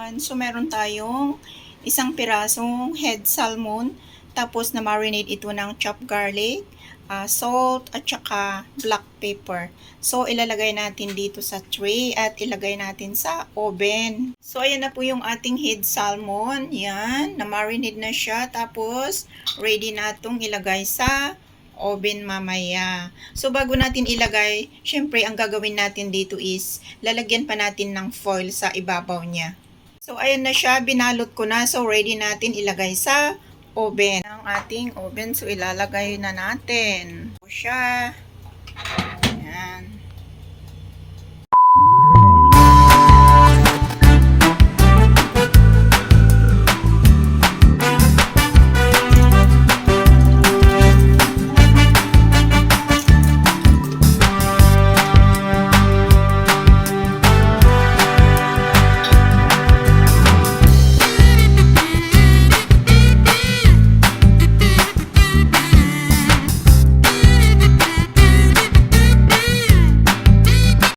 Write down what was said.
everyone. So meron tayong isang pirasong head salmon. Tapos na marinate ito ng chopped garlic, salt at saka black pepper. So ilalagay natin dito sa tray at ilagay natin sa oven. So ayan na po yung ating head salmon. Yan, na marinate na siya. Tapos ready na itong ilagay sa oven mamaya. So bago natin ilagay, syempre ang gagawin natin dito is lalagyan pa natin ng foil sa ibabaw niya. So ayan na siya, binalot ko na. So ready natin ilagay sa oven. Ang ating oven, so ilalagay na natin. So siya.